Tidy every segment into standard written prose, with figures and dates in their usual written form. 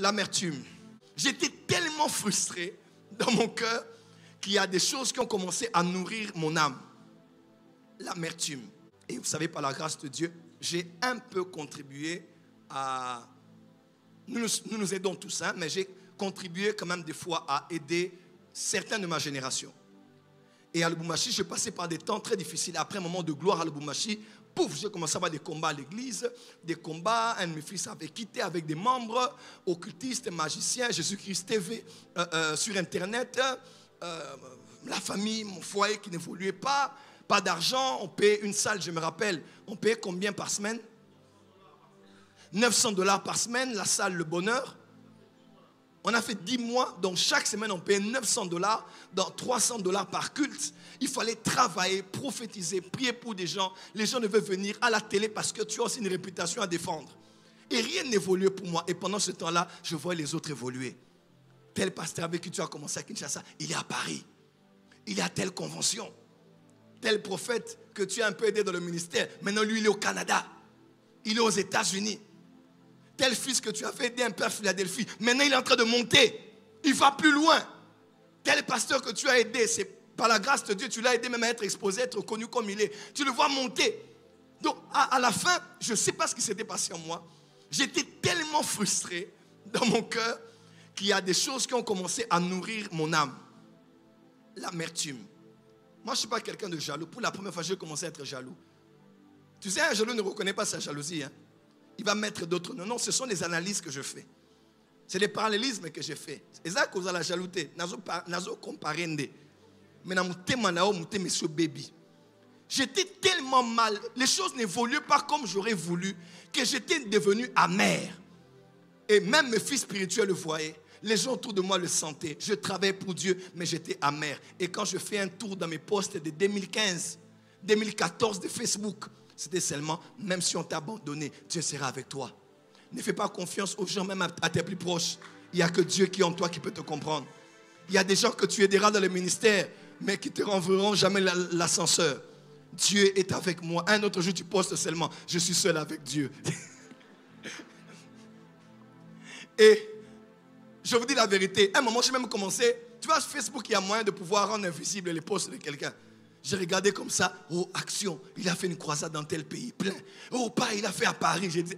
l'amertume. J'étais tellement frustré dans mon cœur qu'il y a des choses qui ont commencé à nourrir mon âme. L'amertume. Et vous savez, par la grâce de Dieu, j'ai un peu contribué à... Nous nous aidons tous, mais j'ai contribué quand même des fois à aider certains de ma génération. Et à Lubumbashi, j'ai passé par des temps très difficiles. Après un moment de gloire à Lubumbashi, pouf, j'ai commencé à avoir des combats à l'église, des combats, un de mes fils avait quitté avec des membres, occultistes, magiciens, Jésus-Christ TV sur Internet, la famille, mon foyer qui n'évoluait pas d'argent, on payait une salle, je me rappelle, on payait combien par semaine? $900 par semaine, la salle Le Bonheur. On a fait 10 mois, donc chaque semaine on payait $900, donc $300 par culte. Il fallait travailler, prophétiser, prier pour des gens. Les gens devaient venir à la télé parce que tu as aussi une réputation à défendre. Et rien n'évoluait pour moi. Et pendant ce temps-là, je voyais les autres évoluer. Tel pasteur avec qui tu as commencé à Kinshasa, il est à Paris. Il est à telle convention. Tel prophète que tu as un peu aidé dans le ministère, maintenant lui il est au Canada. Il est aux États-Unis. Tel fils que tu as fait aider un peu à Philadelphie, maintenant il est en train de monter. Il va plus loin. Tel pasteur que tu as aidé, c'est par la grâce de Dieu, tu l'as aidé même à être exposé, à être connu comme il est. Tu le vois monter. Donc à la fin, je ne sais pas ce qui s'était passé en moi. J'étais tellement frustré dans mon cœur qu'il y a des choses qui ont commencé à nourrir mon âme. L'amertume. Moi, je ne suis pas quelqu'un de jaloux. Pour la première fois, j'ai commencé à être jaloux. Tu sais, un jaloux ne reconnaît pas sa jalousie. Il va mettre d'autres. Non, ce sont des analyses que je fais. C'est des parallélismes que je fais. C'est ça cause la jalousie. Nazo comparende. Mais dans mon thème, monsieur baby. J'étais tellement mal. Les choses n'évoluaient pas comme j'aurais voulu que j'étais devenu amer. Et même mes fils spirituels le voyaient. Les gens autour de moi le sentaient. Je travaillais pour Dieu, mais j'étais amer. Et quand je fais un tour dans mes posts de 2015, 2014 de Facebook, c'était seulement, même si on t'a abandonné, Dieu sera avec toi. Ne fais pas confiance aux gens, même à tes plus proches. Il n'y a que Dieu qui est en toi qui peut te comprendre. Il y a des gens que tu aideras dans le ministère, mais qui ne te renverront jamais l'ascenseur. Dieu est avec moi. Un autre jour, tu postes seulement, je suis seul avec Dieu. Et je vous dis la vérité, à un moment, j'ai même commencé, tu vois, sur Facebook, il y a moyen de pouvoir rendre invisible les posts de quelqu'un. J'ai regardé comme ça, oh, action, il a fait une croisade dans tel pays, plein. Oh, pas, il a fait à Paris. J'ai dit,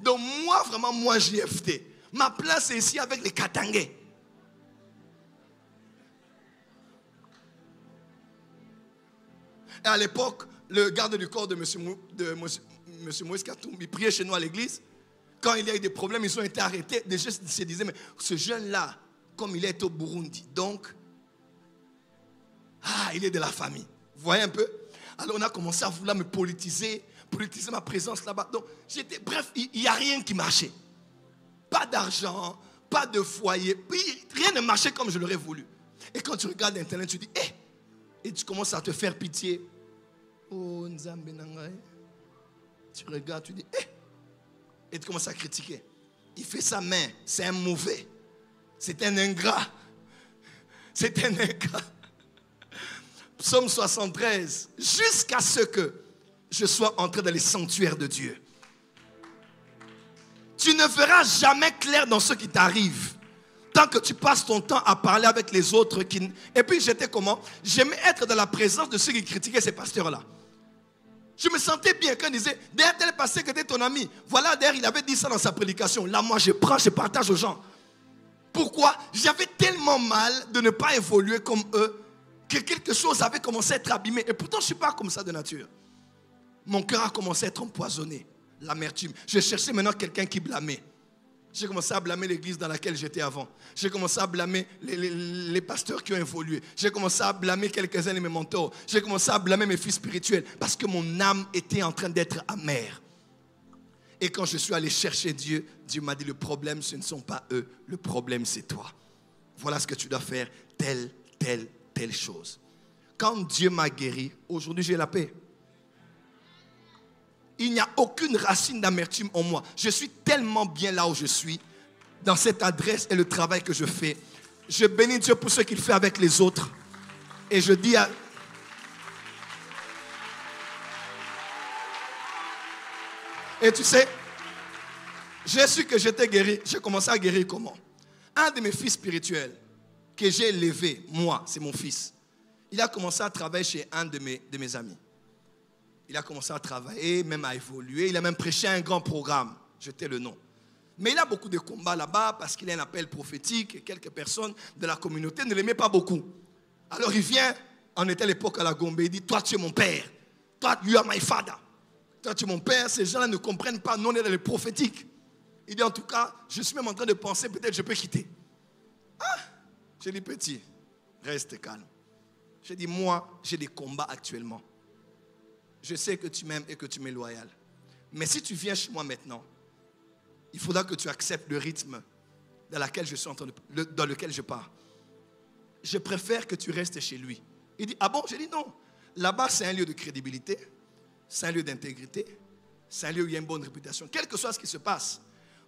donc moi, vraiment, moi, JFT. Ma place est ici avec les Katangais. Et à l'époque, le garde du corps de M. Moïse Katoum, il priait chez nous à l'église. Quand il y a eu des problèmes, ils ont été arrêtés. Des gens se disaient, mais ce jeune-là, comme il est au Burundi, donc, il est de la famille. Vous voyez un peu? Alors on a commencé à vouloir me politiser ma présence là-bas. Donc, bref, il n'y a rien qui marchait. Pas d'argent, pas de foyer. Rien ne marchait comme je l'aurais voulu. Et quand tu regardes Internet, tu dis, et tu commences à te faire pitié. Oh, Nzambe Nangaï. Tu regardes, tu dis, et tu commences à critiquer. Il fait sa main, c'est un mauvais. C'est un ingrat. C'est un ingrat. Psaume 73. Jusqu'à ce que je sois entré dans les sanctuaires de Dieu. Tu ne verras jamais clair dans ce qui t'arrive. Tant que tu passes ton temps à parler avec les autres. Et puis j'étais comment? J'aimais être dans la présence de ceux qui critiquaient ces pasteurs-là. Je me sentais bien quand il disait, derrière tel pasteur qui était ton ami, voilà, derrière il avait dit ça dans sa prédication. Là, moi, je prends, je partage aux gens. Pourquoi? J'avais tellement mal de ne pas évoluer comme eux que quelque chose avait commencé à être abîmé. Et pourtant, je ne suis pas comme ça de nature. Mon cœur a commencé à être empoisonné. L'amertume. Je cherchais maintenant quelqu'un qui blâmait. J'ai commencé à blâmer l'église dans laquelle j'étais avant. J'ai commencé à blâmer les pasteurs qui ont évolué. J'ai commencé à blâmer quelques-uns de mes mentors. J'ai commencé à blâmer mes fils spirituels parce que mon âme était en train d'être amère. Et quand je suis allé chercher Dieu, Dieu m'a dit, le problème, ce ne sont pas eux. Le problème, c'est toi. Voilà ce que tu dois faire. Telle chose. Quand Dieu m'a guéri, aujourd'hui, j'ai la paix. Il n'y a aucune racine d'amertume en moi. Je suis tellement bien là où je suis, dans cette adresse et le travail que je fais. Je bénis Dieu pour ce qu'il fait avec les autres. Et je dis à... Et tu sais, J'ai su que j'étais guéri. J'ai commencé à guérir comment? Un de mes fils spirituels que j'ai élevé, moi, c'est mon fils. Il a commencé à travailler chez un de mes amis. Il a commencé à travailler, même à évoluer. Il a même prêché un grand programme. Je tais le nom. Mais il a beaucoup de combats là-bas parce qu'il a un appel prophétique et quelques personnes de la communauté ne l'aimaient pas beaucoup. Alors il vient, on était à l'époque à la Gombe, il dit, toi tu es mon père. Toi, you are my father. Toi tu es mon père. Ces gens-là ne comprennent pas, nous on est dans le prophétique. Il dit, en tout cas, je suis même en train de penser, peut-être je peux quitter. Ah, j'ai dit, petit, reste calme. J'ai dit, moi, j'ai des combats actuellement. Je sais que tu m'aimes et que tu m'es loyal. Mais si tu viens chez moi maintenant, il faudra que tu acceptes le rythme dans lequel je pars. Je préfère que tu restes chez lui. Il dit, ah bon? J'ai dit non. Là-bas, c'est un lieu de crédibilité, c'est un lieu d'intégrité, c'est un lieu où il y a une bonne réputation. Quel que soit ce qui se passe,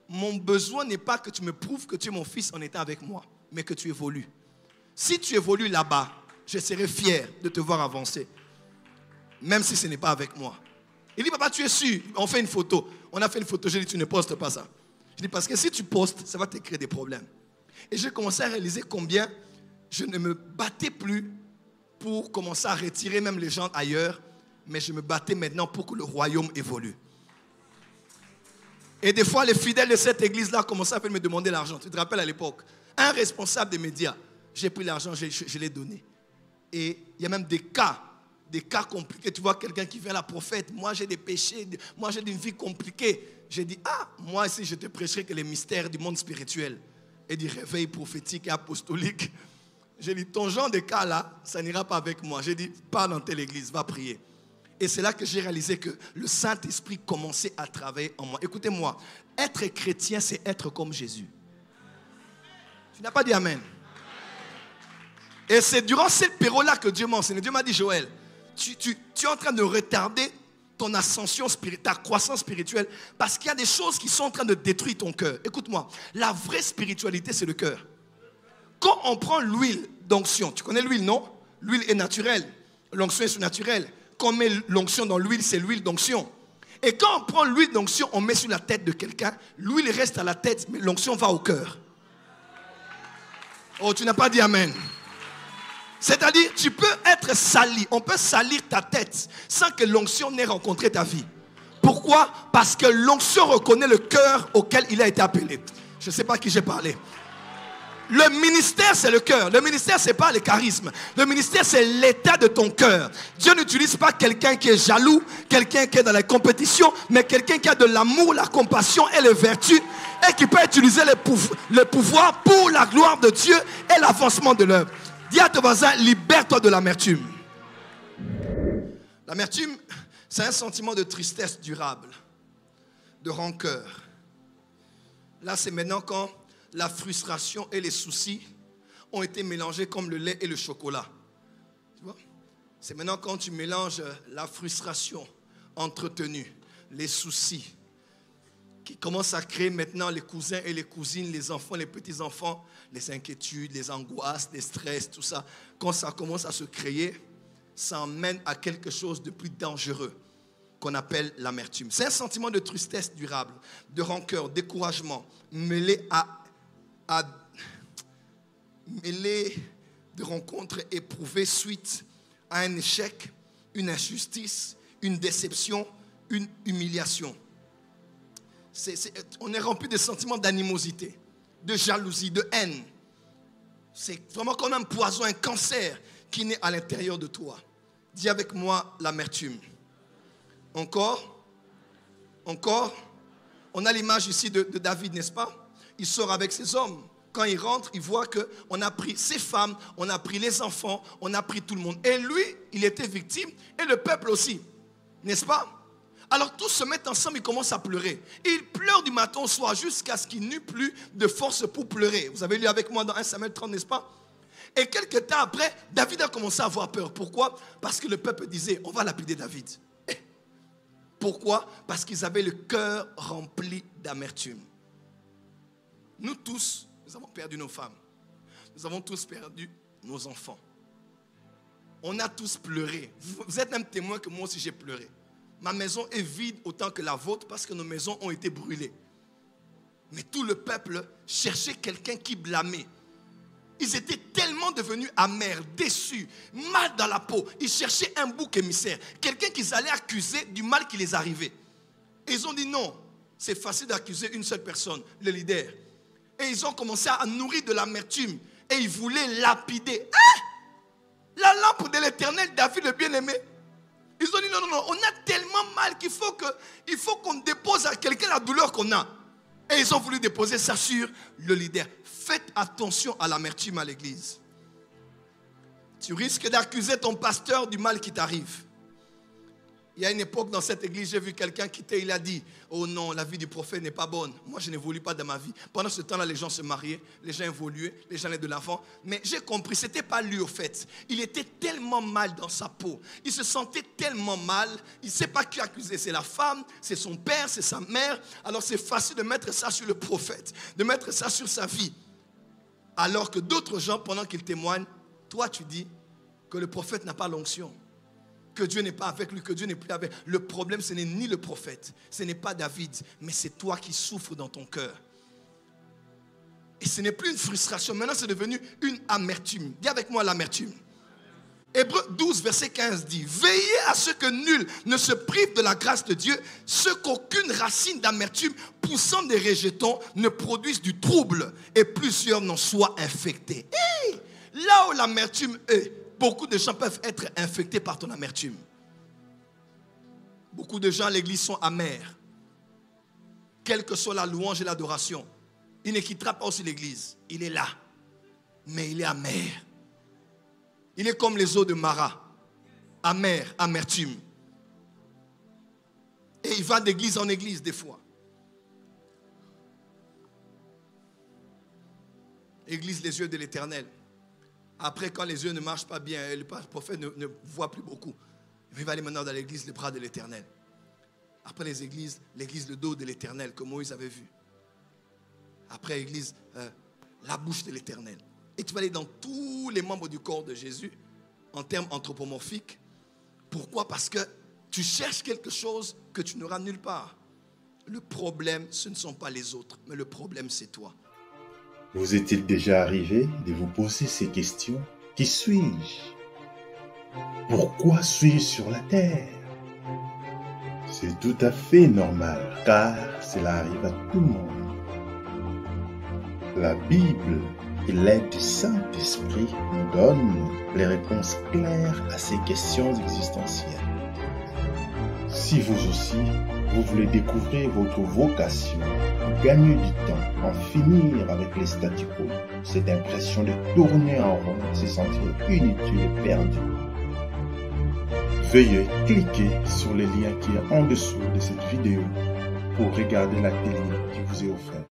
mon besoin n'est pas que tu me prouves que tu es mon fils en étant avec moi, mais que tu évolues. Si tu évolues là-bas, je serai fier de te voir avancer, même si ce n'est pas avec moi. Il dit, papa, tu es sûr? On fait une photo. On a fait une photo. J'ai dit, tu ne postes pas ça. Je dis, parce que si tu postes, ça va te créer des problèmes. Et j'ai commencé à réaliser combien je ne me battais plus pour commencer à retirer même les gens ailleurs, mais je me battais maintenant pour que le royaume évolue. Et des fois, les fidèles de cette église-là commençaient à me demander l'argent. Tu te rappelles à l'époque? Un responsable des médias, j'ai pris l'argent, je l'ai donné. Et il y a même des cas compliqués. Tu vois quelqu'un qui vient à la prophète, moi j'ai des péchés, moi j'ai une vie compliquée. J'ai dit, ah, moi ici je te prêcherai que les mystères du monde spirituel et du réveil prophétique et apostolique. J'ai dit, ton genre de cas là, ça n'ira pas avec moi. J'ai dit, pars dans telle église, va prier. Et c'est là que j'ai réalisé que le Saint-Esprit commençait à travailler en moi. Écoutez-moi, être chrétien, c'est être comme Jésus. Tu n'as pas dit amen. Et c'est durant cette période-là que Dieu m'a enseigné. Dieu m'a dit, Joël, tu es en train de retarder ton ascension spirituelle, ta croissance spirituelle, parce qu'il y a des choses qui sont en train de détruire ton cœur. Écoute-moi, la vraie spiritualité, c'est le cœur. Quand on prend l'huile d'onction, tu connais l'huile, non? L'huile est naturelle, l'onction est surnaturelle. Quand on met l'onction dans l'huile, c'est l'huile d'onction. Et quand on prend l'huile d'onction, on met sur la tête de quelqu'un, l'huile reste à la tête, mais l'onction va au cœur. Oh, tu n'as pas dit amen. C'est-à-dire, tu peux être sali. On peut salir ta tête sans que l'onction n'ait rencontré ta vie. Pourquoi? Parce que l'onction reconnaît le cœur auquel il a été appelé. Je ne sais pas à qui j'ai parlé. Le ministère, c'est le cœur. Le ministère, ce n'est pas le charisme. Le ministère, c'est l'état de ton cœur. Dieu n'utilise pas quelqu'un qui est jaloux, quelqu'un qui est dans la compétition, mais quelqu'un qui a de l'amour, la compassion et les vertus et qui peut utiliser le pouvoir pour la gloire de Dieu et l'avancement de l'œuvre. Dis à ton voisin, libère-toi de l'amertume. L'amertume, c'est un sentiment de tristesse durable, de rancœur. Là, c'est maintenant quand la frustration et les soucis ont été mélangés comme le lait et le chocolat. Tu vois? C'est maintenant quand tu mélanges la frustration entretenue, les soucis, qui commencent à créer maintenant les cousins et les cousines, les enfants, les petits-enfants, les inquiétudes, les angoisses, les stress, tout ça. Quand ça commence à se créer, ça emmène à quelque chose de plus dangereux qu'on appelle l'amertume. C'est un sentiment de tristesse durable, de rancœur, découragement, mêlé de rencontres éprouvées suite à un échec, une injustice, une déception, une humiliation. On est rempli de sentiments d'animosité, de jalousie, de haine. C'est vraiment comme un poison, un cancer qui naît à l'intérieur de toi. Dis avec moi l'amertume. Encore. On a l'image ici de David, n'est-ce pas? Il sort avec ses hommes. Quand il rentre, il voit qu'on a pris ses femmes, on a pris les enfants, on a pris tout le monde. Et lui, il était victime, et le peuple aussi. N'est-ce pas? Alors tous se mettent ensemble, ils commencent à pleurer. Et ils pleurent du matin au soir jusqu'à ce qu'il n'eut plus de force pour pleurer. Vous avez lu avec moi dans 1 Samuel 30, n'est-ce pas? Et quelques temps après, David a commencé à avoir peur. Pourquoi? Parce que le peuple disait, on va lapider David. Pourquoi? Parce qu'ils avaient le cœur rempli d'amertume. Nous tous, nous avons perdu nos femmes. Nous avons tous perdu nos enfants. On a tous pleuré. Vous êtes même témoin que moi aussi j'ai pleuré. Ma maison est vide autant que la vôtre parce que nos maisons ont été brûlées. Mais tout le peuple cherchait quelqu'un qui blâmait. Ils étaient tellement devenus amers, déçus, mal dans la peau. Ils cherchaient un bouc émissaire, quelqu'un qu'ils allaient accuser du mal qui les arrivait. Et ils ont dit non, c'est facile d'accuser une seule personne, le leader. Et ils ont commencé à nourrir de l'amertume. Et ils voulaient lapider. Hein? La lampe de l'Éternel, David le bien-aimé. Ils ont dit non, on a tellement mal qu'il faut qu'on dépose à quelqu'un la douleur qu'on a. Et ils ont voulu déposer ça sur le leader. Faites attention à l'amertume à l'église. Tu risques d'accuser ton pasteur du mal qui t'arrive. Il y a une époque dans cette église, j'ai vu quelqu'un quitter, il a dit, oh non, la vie du prophète n'est pas bonne. Moi, je n'évolue pas dans ma vie. Pendant ce temps-là, les gens se mariaient, les gens évoluaient, les gens allaient de l'avant. Mais j'ai compris, ce n'était pas lui au fait. Il était tellement mal dans sa peau. Il se sentait tellement mal. Il ne sait pas qui accuser. C'est la femme, c'est son père, c'est sa mère. Alors c'est facile de mettre ça sur le prophète, de mettre ça sur sa vie. Alors que d'autres gens, pendant qu'ils témoignent, toi tu dis que le prophète n'a pas l'onction. Que Dieu n'est pas avec lui, que Dieu n'est plus avec. Le problème, ce n'est ni le prophète, ce n'est pas David, mais c'est toi qui souffres dans ton cœur. Et ce n'est plus une frustration, maintenant c'est devenu une amertume. Dis avec moi l'amertume. Hébreux 12, verset 15 dit, veillez à ce que nul ne se prive de la grâce de Dieu, ce qu'aucune racine d'amertume poussant des rejetons ne produise du trouble et plusieurs n'en soient infectés. Hey! Là où l'amertume est, beaucoup de gens peuvent être infectés par ton amertume. Beaucoup de gens à l'église sont amers. Quelle que soit la louange et l'adoration, il ne quittera pas aussi l'église. Il est là, mais il est amer. Il est comme les eaux de Mara. Amer, amertume. Et il va d'église en église des fois. Église les yeux de l'Éternel. Après, quand les yeux ne marchent pas bien, le prophète ne voit plus beaucoup. Il va aller maintenant dans l'église, les bras de l'Éternel. Après les églises, l'église, le dos de l'Éternel, que Moïse avait vu. Après l'église, la bouche de l'Éternel. Et tu vas aller dans tous les membres du corps de Jésus, en termes anthropomorphiques. Pourquoi? Parce que tu cherches quelque chose que tu n'auras nulle part. Le problème, ce ne sont pas les autres, mais le problème, c'est toi. Vous est-il déjà arrivé de vous poser ces questions? Qui suis-je? Pourquoi suis-je sur la terre? C'est tout à fait normal, car cela arrive à tout le monde. La Bible et l'aide du Saint-Esprit nous donnent les réponses claires à ces questions existentielles. Si vous aussi, vous voulez découvrir votre vocation, gagner du temps, en finir avec les statu quo, cette impression de tourner en rond, se sentir inutile et perdu, veuillez cliquer sur le lien qui est en dessous de cette vidéo pour regarder l'atelier qui vous est offert.